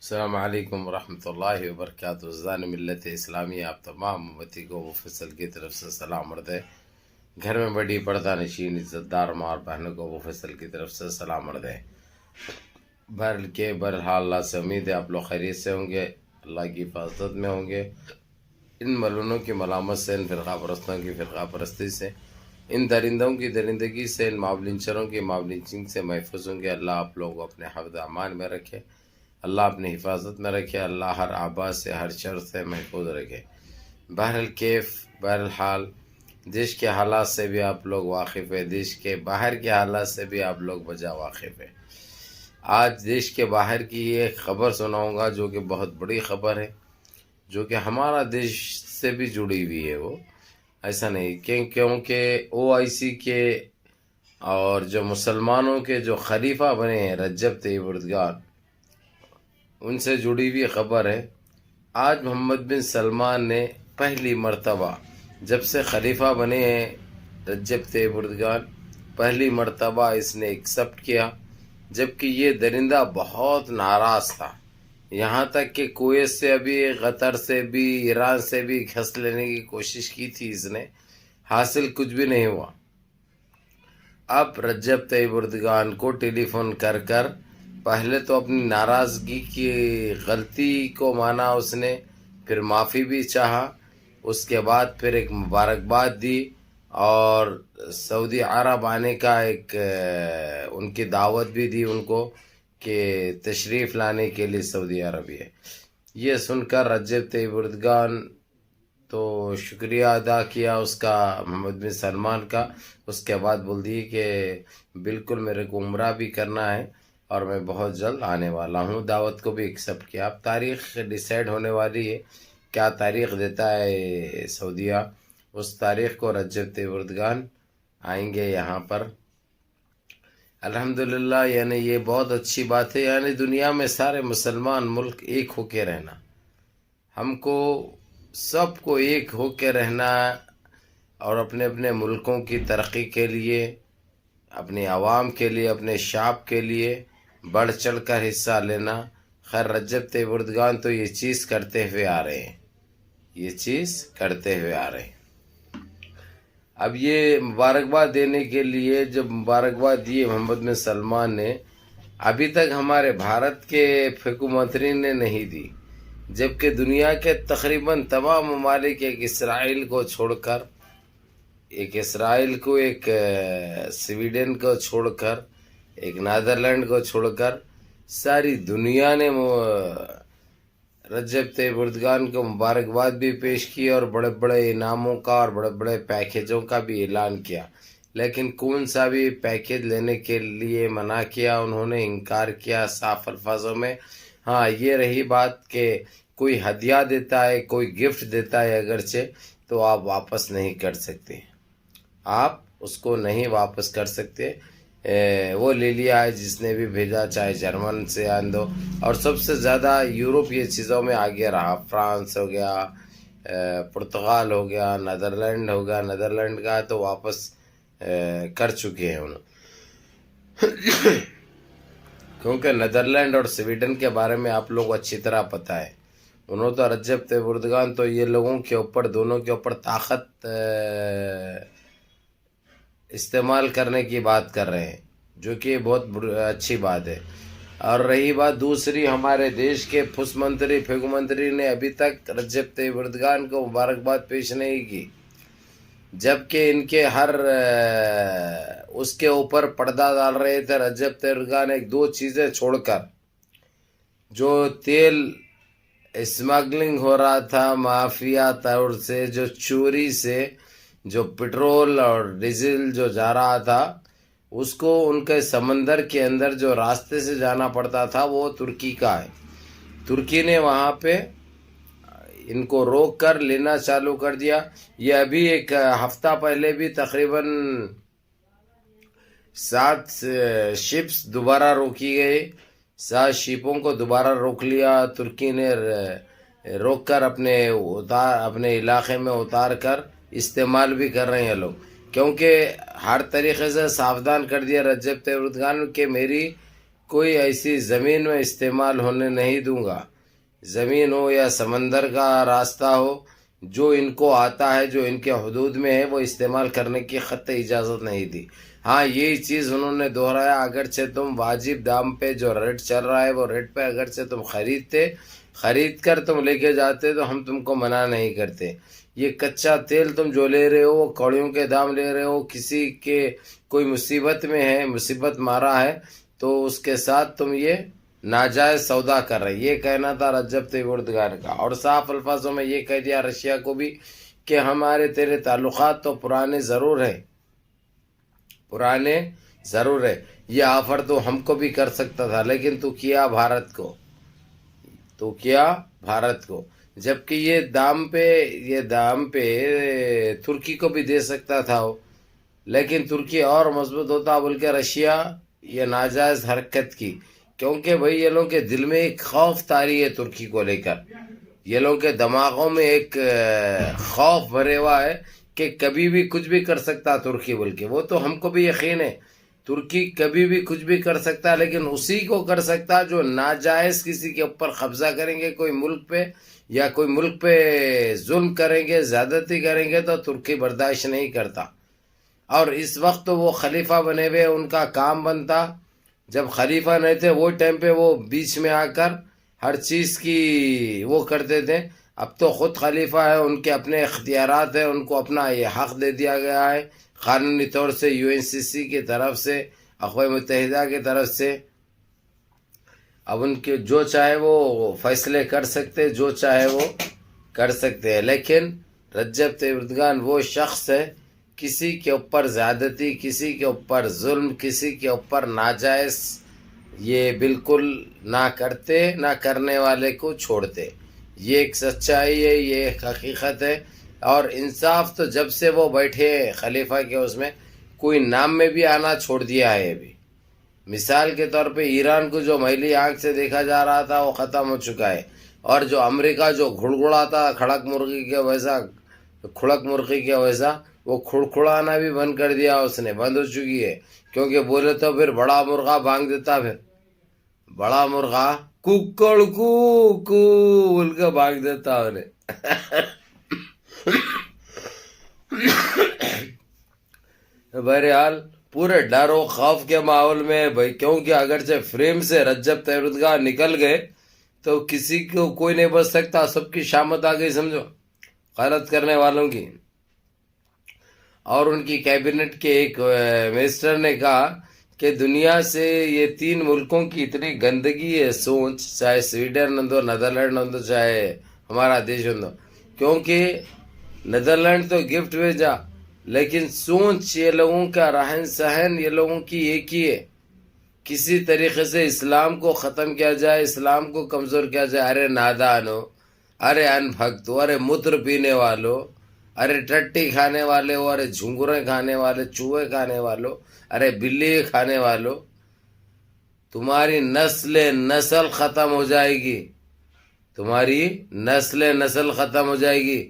السلام علیکم ورحمۃ اللہ وبرکاتہ. زان ملت اسلامی آپ تمام امتی کو مفصل کی طرف سے سلام عرض ہے. گھر میں بڑی پردہ نشین عزت دار ماں اور بہنوں کو مفصل کی طرف سے سلام عرض ہے. بہرحال اللہ سے امید ہے آپ لوگ خیریت سے ہوں گے، اللہ کی حفاظت میں ہوں گے، ان ملونوں کی ملامت سے، ان فرقہ پرستوں کی فرقہ پرستی سے، ان درندوں کی درندگی سے، ان ماولنچروں کی ماولنچنگ سے محفوظ ہوں گے. اللہ آپ لوگوں کو اپنے حفظ امان میں رکھے، اللہ اپنی حفاظت میں رکھے، اللہ ہر آبا سے ہر شر سے محفوظ رکھے. بہرحال دیش کے حالات سے بھی آپ لوگ واقف ہے، دیش کے باہر کے حالات سے بھی آپ لوگ بجا واقف ہے. آج دیش کے باہر کی ایک خبر سناؤں گا جو کہ بہت بڑی خبر ہے، جو کہ ہمارا دیش سے بھی جڑی ہوئی ہے. وہ ایسا نہیں کیونکہ OIC کے اور جو مسلمانوں کے جو خلیفہ بنے ہیں رجب طیب اردگان، ان سے جڑی ہوئی خبر ہے. آج محمد بن سلمان نے پہلی مرتبہ جب سے خلیفہ بنے ہیں رجب طیب اردگان، پہلی مرتبہ اس نے ایکسپٹ کیا، جبکہ یہ درندہ بہت ناراض تھا. یہاں تک کہ کویت سے ابھی، قطر سے بھی، ایران سے بھی گھس لینے کی کوشش کی تھی اس نے، حاصل کچھ بھی نہیں ہوا. اب رجب طیب اردگان کو ٹیلی فون کر کر پہلے تو اپنی ناراضگی کی غلطی کو مانا اس نے، پھر معافی بھی چاہا، اس کے بعد پھر ایک مبارکباد دی اور سعودی عرب آنے کا ایک ان کی دعوت بھی دی ان کو کہ تشریف لانے کے لیے سعودی عربیہ. یہ سن کر رجب طیب اردگان تو شکریہ ادا کیا اس کا، محمد بن سلمان کا. اس کے بعد بول دی کہ بالکل میرے کو عمرہ بھی کرنا ہے اور میں بہت جلد آنے والا ہوں. دعوت کو بھی ایکسپٹ کیا. اب تاریخ ڈیسائیڈ ہونے والی ہے، کیا تاریخ دیتا ہے سعودیہ، اس تاریخ کو رجب طیب اردگان آئیں گے یہاں پر. الحمدللہ، یعنی یہ بہت اچھی بات ہے. یعنی دنیا میں سارے مسلمان ملک ایک ہو کے رہنا، ہم کو سب کو ایک ہو کے رہنا اور اپنے اپنے ملکوں کی ترقی کے لیے، اپنی عوام کے لیے، اپنے شعب کے لیے بڑھ چڑھ کر حصہ لینا. خیر رجب طیب اردگان تو یہ چیز کرتے ہوئے آ رہے ہیں، یہ چیز کرتے ہوئے آ رہے ہیں. اب یہ مبارکباد دینے کے لیے جب مبارکباد دی محمد بن سلمان نے، ابھی تک ہمارے بھارت کے فقہ منتری نے نہیں دی، جبکہ دنیا کے تقریباً تمام ممالک ایک اسرائیل کو چھوڑ کر، ایک سویڈن کو چھوڑ کر، ایک نیدرلینڈ کو چھوڑ کر ساری دنیا نے رجب طیب اردگان کو مبارکباد بھی پیش کی اور بڑے بڑے انعاموں کا اور بڑے بڑے پیکیجوں کا بھی اعلان کیا. لیکن کون سا بھی پیکیج لینے کے لیے منع کیا، انہوں نے انکار کیا صاف الفاظوں میں. ہاں یہ رہی بات کہ کوئی ہدیہ دیتا ہے، کوئی گفٹ دیتا ہے اگرچہ، تو آپ واپس نہیں کر سکتے، آپ اس کو نہیں واپس کر سکتے. وہ لے لیا ہے جس نے بھی بھیجا، چاہے جرمن سے آندو، اور سب سے زیادہ یورپ یہ چیزوں میں آگے رہا. فرانس ہو گیا، پرتگال ہو گیا، نیدرلینڈ ہو گیا. نیدرلینڈ کا تو واپس کر چکے ہیں انہوں، کیونکہ نیدرلینڈ اور سویڈن کے بارے میں آپ لوگ اچھی طرح پتہ ہے. انہوں تو رجب طیب اردگان تو یہ لوگوں کے اوپر، دونوں کے اوپر طاقت استعمال کرنے کی بات کر رہے ہیں، جو کہ بہت اچھی بات ہے. اور رہی بات دوسری، ہمارے دیش کے فقہ منتری نے ابھی تک رجب طیب اردگان کو مبارکباد پیش نہیں کی، جبکہ ان کے ہر اس کے اوپر پردہ ڈال رہے تھے. رجب طیب اردگان ایک دو چیزیں چھوڑ کر، جو تیل اسمگلنگ ہو رہا تھا مافیا طور سے، جو چوری سے، جو پٹرول اور ڈیزل جو جا رہا تھا، اس کو ان کے سمندر کے اندر جو راستے سے جانا پڑتا تھا وہ ترکی کا ہے. ترکی نے وہاں پہ ان کو روک کر لینا چالو کر دیا. یہ ابھی ایک ہفتہ پہلے بھی تقریباً 7 شپس دوبارہ روکی گئی، 7 شپوں کو دوبارہ روک لیا ترکی نے، روک کر اپنے علاقے میں اتار کر استعمال بھی کر رہے ہیں لوگ، کیونکہ ہر طریقے سے ساودھان کر دیا رجب طیب اردگان کہ میری کوئی ایسی زمین میں استعمال ہونے نہیں دوں گا، زمین ہو یا سمندر کا راستہ ہو، جو ان کو آتا ہے، جو ان کے حدود میں ہے، وہ استعمال کرنے کی قطعی اجازت نہیں دی۔ ہاں یہی چیز انہوں نے دہرایا، اگرچہ تم واجب دام پہ جو ریٹ چل رہا ہے وہ ریٹ پہ اگرچہ تم خرید کر تم لے کے جاتے تو ہم تم کو منع نہیں کرتے، یہ کچا تیل تم جو لے رہے ہو وہ کوڑیوں کے دام لے رہے ہو، کسی کے کوئی مصیبت میں ہے، مصیبت مارا ہے تو اس کے ساتھ تم یہ ناجائز سودا کر رہے، یہ کہنا تھا رجب طیب اردگان کا۔ اور صاف الفاظوں میں یہ کہہ دیا رشیا کو بھی کہ ہمارے تیرے تعلقات تو پرانے ضرور ہیں، یہ آفر تو ہم کو بھی کر سکتا تھا، لیکن تو کیا بھارت کو، جبکہ یہ دام پہ ترکی کو بھی دے سکتا تھا وہ، لیکن ترکی اور مضبوط ہوتا بول کے رشیا یہ ناجائز حرکت کی، کیونکہ بھئی یہ لوگ کے دل میں ایک خوف طاری ہے ترکی کو لے کر، یہ لوگ کے دماغوں میں ایک خوف بھرے ہوا ہے کہ کبھی بھی کچھ بھی کر سکتا ترکی بول کے، وہ تو ہم کو بھی یقین ہے ترکی کبھی بھی کچھ بھی کر سکتا، لیکن اسی کو کر سکتا جو ناجائز کسی کے اوپر قبضہ کریں گے، کوئی ملک پہ یا کوئی ملک پہ ظلم کریں گے، زیادتی کریں گے تو ترکی برداشت نہیں کرتا۔ اور اس وقت وہ خلیفہ بنے ہوئے ان کا کام بنتا، جب خلیفہ نہیں تھے وہ ٹائم پہ وہ بیچ میں آ کر ہر چیز کی وہ کرتے تھے، اب تو خود خلیفہ ہے، ان کے اپنے اختیارات ہیں، ان کو اپنا یہ حق دے دیا گیا ہے قانونی طور سے، UNCC کی طرف سے، اقوام متحدہ کی طرف سے، اب ان کے جو چاہے وہ فیصلے کر سکتے، جو چاہے وہ کر سکتے ہیں۔ لیکن رجب طیب اردگان وہ شخص ہے کسی کے اوپر زیادتی، کسی کے اوپر ظلم، کسی کے اوپر ناجائز یہ بالکل نہ کرتے، نہ کرنے والے کو چھوڑتے، یہ ایک سچائی ہے، یہ ایک حقیقت ہے۔ اور انصاف تو جب سے وہ بیٹھے خلیفہ کے اس میں کوئی نام میں بھی آنا چھوڑ دیا ہے ابھی۔ مثال کے طور پہ ایران کو جو میلی آنکھ سے دیکھا جا رہا تھا وہ ختم ہو چکا ہے، اور جو امریکہ جو گھڑگھڑاتا کھڑک مرغی کے ویسا وہ کھڑکھڑانا بھی بند کر دیا، اس نے بند ہو چکی ہے، کیونکہ بولے تو پھر بڑا مرغا بھانگ دیتا، پھر بڑا مرغا ککڑ کو بول کے بھانگ دیتا انہیں۔ بہرحال پورے ڈر و خوف کے ماحول میں بھائی، کیونکہ اگرچہ فریم سے رجب طیب اردگان نکل گئے تو کسی کو کوئی نہیں بچ سکتا، سب کی شامت آ گئی سمجھو غلط کرنے والوں کی۔ اور ان کی کیبنٹ کے ایک منسٹر نے کہا کہ دنیا سے یہ 3 ملکوں کی اتنی گندگی ہے سوچ، چاہے سویڈن ہندو، نیدرلینڈ ہندو، چاہے ہمارا دیش ہندو، کیونکہ نیدرلینڈ تو گفٹ بھیجا، لیکن سوچ یہ لوگوں کا رہن سہن یہ لوگوں کی ایک ہی ہے، کسی طریقے سے اسلام کو ختم کیا جائے، اسلام کو کمزور کیا جائے۔ ارے نادانو، ارے ان بھکتو، ارے متر پینے والوں، ارے ٹٹی کھانے والے ہو، ارے جھنگورے کھانے والے، چوہے کھانے والوں، ارے بلی کھانے والوں، تمہاری نسل ختم ہو جائے گی، تمہاری نسل ختم ہو جائے گی۔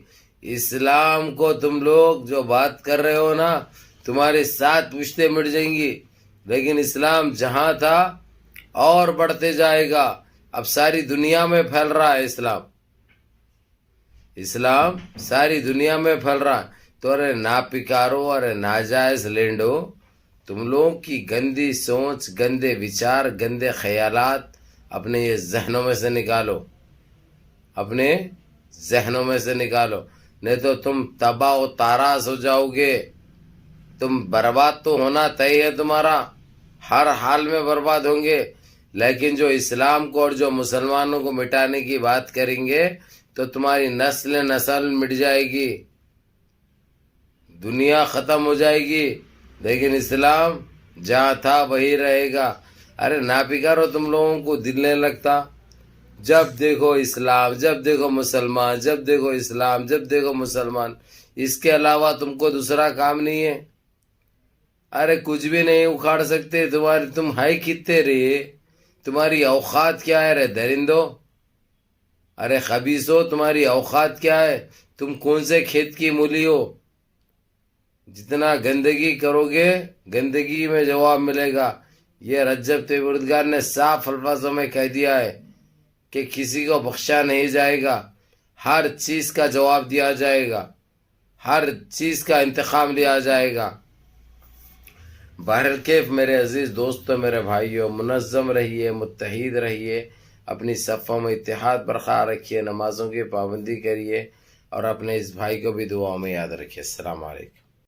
اسلام کو تم لوگ جو بات کر رہے ہو نا، تمہاری 7 پشتیں مٹ جائیں گی، لیکن اسلام جہاں تھا اور بڑھتے جائے گا، اب ساری دنیا میں پھیل رہا ہے اسلام ساری دنیا میں پھیل رہا ہے۔ تو ارے ناپکارو، ارے ناجائز لینڈو، تم لوگوں کی گندی سوچ، گندے وچار، گندے خیالات اپنے یہ ذہنوں میں سے نکالو، اپنے ذہنوں میں سے نکالو، نہیں تو تم تباہ و تاراس ہو جاؤ گے، تم برباد تو ہونا طے ہے تمہارا، ہر حال میں برباد ہوں گے۔ لیکن جو اسلام کو اور جو مسلمانوں کو مٹانے کی بات کریں گے تو تمہاری نسل مٹ جائے گی، دنیا ختم ہو جائے گی، لیکن اسلام جہاں تھا وہی رہے گا۔ ارے ناپکارو، تم لوگوں کو دل نہیں لگتا، جب دیکھو اسلام، جب دیکھو مسلمان، جب دیکھو اسلام، جب دیکھو مسلمان، اس کے علاوہ تم کو دوسرا کام نہیں ہے؟ ارے کچھ بھی نہیں اکھاڑ سکتے، تم ہے کتنے رہے، تمہاری اوقات کیا ہے رے درندو، ارے خبیثو، تمہاری اوقات کیا ہے، تم کون سے کھیت کی مولی ہو؟ جتنا گندگی کرو گے گندگی میں جواب ملے گا، یہ رجب طیب اردگار نے صاف الفاظوں میں کہہ دیا ہے کہ کسی کو بخشا نہیں جائے گا، ہر چیز کا جواب دیا جائے گا، ہر چیز کا انتقام لیا جائے گا۔ بہرکیف میرے عزیز دوستوں، میرے بھائیوں، منظم رہیے، متحد رہیے، اپنی صفوں میں اتحاد برقرار رکھیے، نمازوں کی پابندی کریے، اور اپنے اس بھائی کو بھی دعاؤں میں یاد رکھیے۔ السلام علیکم۔